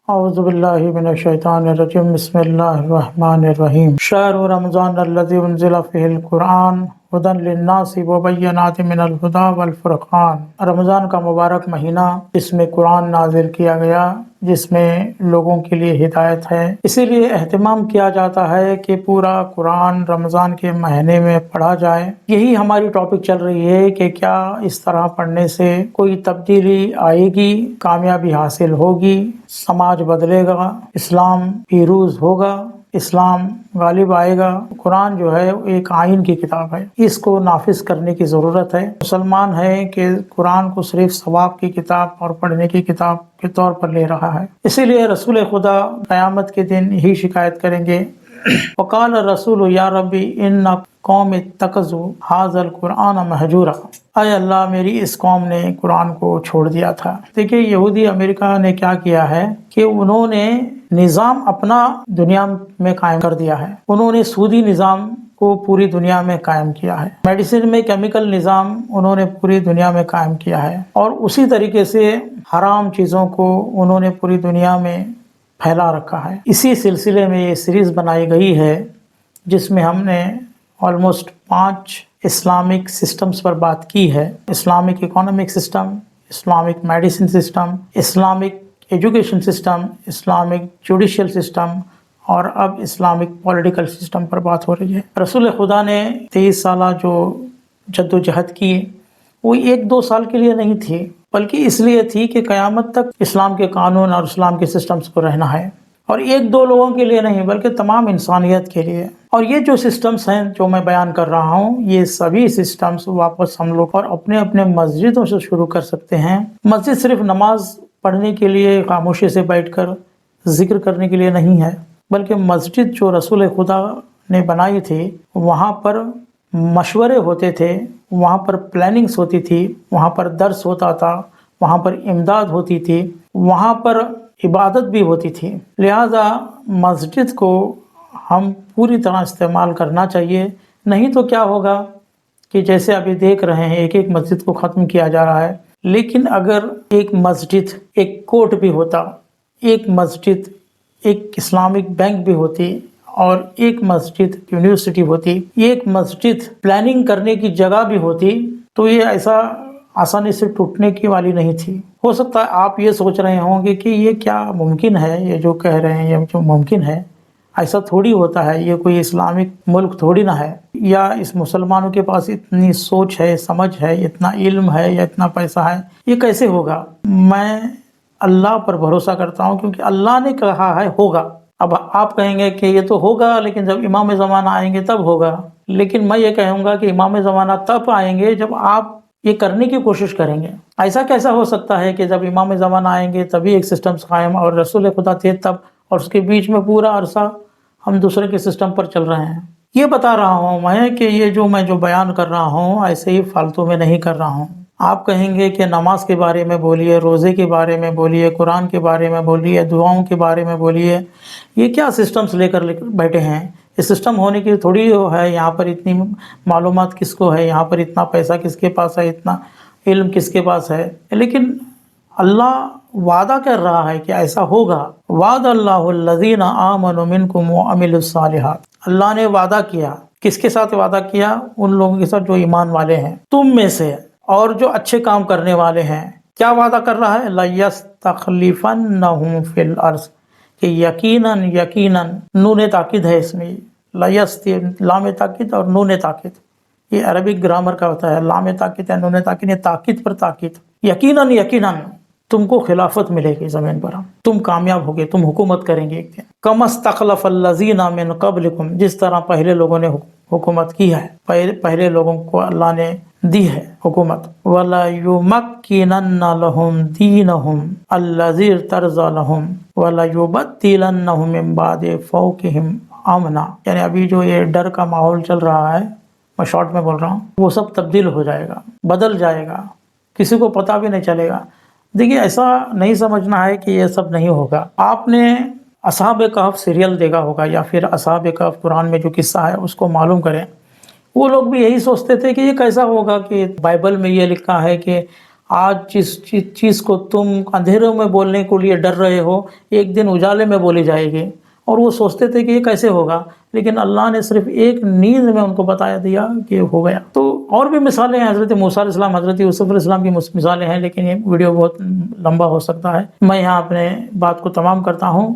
اعوذ باللہ من الشیطان الرجیم بسم اللہ الرحمن الرحیم شہر رمضان الذی انزل فیہ القرآن ہدی للناس وبینات من الہدی والفرقان۔ رمضان کا مبارک مہینہ جس میں قرآن نازل کیا گیا، جس میں لوگوں کے لیے ہدایت ہے، اسی لیے اہتمام کیا جاتا ہے کہ پورا قرآن رمضان کے مہینے میں پڑھا جائے۔ یہی ہماری ٹاپک چل رہی ہے کہ کیا اس طرح پڑھنے سے کوئی تبدیلی آئے گی، کامیابی حاصل ہوگی، سماج بدلے گا، اسلام پیروز ہوگا، اسلام غالب آئے گا۔ قرآن جو ہے ایک آئین کی کتاب ہے، اس کو نافذ کرنے کی ضرورت ہے۔ مسلمان ہے کہ قرآن کو صرف ثواب کی کتاب اور پڑھنے کی کتاب کے طور پر لے رہا ہے، اسی لیے رسول خدا قیامت کے دن یہی شکایت کریں گے، وقال الرسول یا ربی ان قوم اتخذوا ھذا القرآن مہجورا۔ اے اللہ، میری اس قوم نے قرآن کو چھوڑ دیا تھا۔ دیکھیں یہودی امریکہ نے کیا کیا ہے کہ انہوں نے نظام اپنا دنیا میں قائم کر دیا ہے۔ انہوں نے سودی نظام کو پوری دنیا میں قائم کیا ہے، میڈیسن میں کیمیکل نظام انہوں نے پوری دنیا میں قائم کیا ہے، اور اسی طریقے سے حرام چیزوں کو انہوں نے پوری دنیا میں پھیلا رکھا ہے۔ اسی سلسلے میں یہ سیریز بنائی گئی ہے جس میں ہم نے آلموسٹ 5 اسلامک سسٹمز پر بات کی ہے۔ Islamic economic system, Islamic medicine system, Islamic education system, Islamic judicial system, اور اب اسلامک پولیٹیکل سسٹم پر بات ہو رہی ہے۔ رسول خدا نے 23 سالہ جو جد و جہد کی، وہ 1-2 سال کے لیے نہیں تھی، بلکہ اس لیے تھی کہ قیامت تک اسلام کے قانون اور اسلام کے سسٹمز کو رہنا ہے، اور 1-2 لوگوں کے لیے نہیں بلکہ تمام انسانیت کے لیے۔ اور یہ جو سسٹمز ہیں جو میں بیان کر رہا ہوں، یہ سبھی سسٹمز واپس ہم لوگ اور اپنے اپنے مسجدوں سے شروع کر سکتے ہیں۔ مسجد صرف نماز پڑھنے کے لیے خاموشی سے بیٹھ کر ذکر کرنے کے لیے نہیں ہے، بلکہ مسجد جو رسول خدا نے بنائی تھی، وہاں پر مشورے ہوتے تھے، وہاں پر پلاننگز ہوتی تھی، وہاں پر درس ہوتا تھا، وہاں پر امداد ہوتی تھی، وہاں پر عبادت بھی ہوتی تھی۔ لہذا مسجد کو ہم پوری طرح استعمال کرنا چاہیے، نہیں تو کیا ہوگا کہ جیسے ابھی دیکھ رہے ہیں ایک مسجد کو ختم کیا جا رہا ہے، لیکن اگر ایک مسجد ایک کورٹ بھی ہوتا، ایک مسجد ایک اسلامک بینک بھی ہوتی، اور ایک مسجد یونیورسٹی ہوتی، ایک مسجد پلاننگ کرنے کی جگہ بھی ہوتی، تو یہ ایسا آسانی سے ٹوٹنے کی والی نہیں تھی۔ ہو سکتا ہے آپ یہ سوچ رہے ہوں گے کہ یہ کیا ممکن ہے، یہ جو کہہ رہے ہیں یہ جو ممکن ہے، ایسا تھوڑی ہوتا ہے، یہ کوئی اسلامک ملک تھوڑی نہ ہے، یا اس مسلمانوں کے پاس اتنی سوچ ہے، سمجھ ہے، اتنا علم ہے یا اتنا پیسہ ہے، یہ کیسے ہوگا؟ میں اللہ پر بھروسہ کرتا ہوں، کیونکہ اللہ نے کہا ہے ہوگا۔ اب آپ کہیں گے کہ یہ تو ہوگا لیکن جب امام زمانہ آئیں گے تب ہوگا، لیکن میں یہ کہوں گا کہ امام زمانہ تب آئیں گے جب آپ یہ کرنے کی کوشش کریں گے۔ ایسا کیسا ہو سکتا ہے کہ جب امام زمانہ آئیں گے تبھی ایک سسٹم قائم، اور رسول خدا تھے تب، اور اس کے بیچ میں پورا عرصہ ہم دوسرے کے سسٹم پر چل رہے ہیں؟ یہ بتا رہا ہوں میں کہ یہ جو میں بیان کر رہا ہوں ایسے ہی فالتو میں نہیں کر رہا ہوں۔ آپ کہیں گے کہ نماز کے بارے میں بولیے، روزے کے بارے میں بولیے، قرآن کے بارے میں بولیے، دعاؤں کے بارے میں بولیے، یہ کیا سسٹمز لے کر بیٹھے ہیں؟ یہ سسٹم ہونے کی تھوڑی ہے، یہاں پر اتنی معلومات کس کو ہے، یہاں پر اتنا پیسہ کس کے پاس ہے، اتنا علم کس کے پاس ہے؟ لیکن اللہ وعدہ کر رہا ہے کہ ایسا ہوگا۔ وعد اللہ الذین آمنوا منکم وعملوا الصالحات۔ اللہ نے وعدہ کیا، کس کے ساتھ وعدہ کیا؟ ان لوگوں کے ساتھ جو ایمان والے ہیں تم میں سے، اور جو اچھے کام کرنے والے ہیں۔ کیا وعدہ کر رہا ہے؟ لَيَسْتَخْلِفَنَّهُمْ فِي الْأَرْضِ، کہ یقیناً نون تاکید ہے اس میں، لام تاکید اور نون تاکید، یہ عربک گرامر کا ہوتا ہے، لام تاکید ہے، نون تاکید، یہ تاکید پر تاکید۔ یقیناً تم کو خلافت ملے گی زمین پر، تم کامیاب ہوگے، تم حکومت کریں گے ایک دن۔ کَمَا اسْتَخْلَفَ الَّذِينَ مِن قَبْلِكُمْ، جس طرح پہلے لوگوں نے حکومت کی ہے، پہلے لوگوں کو اللہ نے دی ہے حکومت۔ وَلَيُمَكِّنَنَّ لَهُمْ دِينَهُمْ الَّذِي ارْتَضَىٰ لَهُمْ وَلَيُبَدِّلَنَّهُم مِّن بَعْدِ خَوْفِهِمْ أَمْنًا، یعنی ابھی جو یہ ڈر کا ماحول چل رہا ہے، میں شارٹ میں بول رہا ہوں، وہ سب تبدیل ہو جائے گا، بدل جائے گا، کسی کو پتہ بھی نہیں چلے گا۔ دیکھیے ایسا نہیں سمجھنا ہے کہ یہ سب نہیں ہوگا۔ آپ نے اصحاب کہف سیریل دیکھا ہوگا، یا پھر اصحاب کہف قرآن میں جو قصہ ہے اس کو معلوم کریں۔ وہ لوگ بھی یہی سوچتے تھے کہ یہ کیسا ہوگا کہ بائبل میں یہ لکھا ہے کہ آج جس چیز کو تم اندھیروں میں بولنے کے لیے ڈر رہے ہو ایک دن اجالے میں بولی جائے گی. اور وہ سوچتے تھے کہ یہ کیسے ہوگا، لیکن اللہ نے صرف ایک نیند میں ان کو بتایا دیا کہ ہو گیا. تو اور بھی مثالیں ہیں، حضرت موسیٰ علیہ السلام، حضرت یوسف علیہ السلام کی مثالیں ہیں، لیکن یہ ویڈیو بہت لمبا ہو سکتا ہے. میں یہاں اپنے بات کو تمام کرتا ہوں.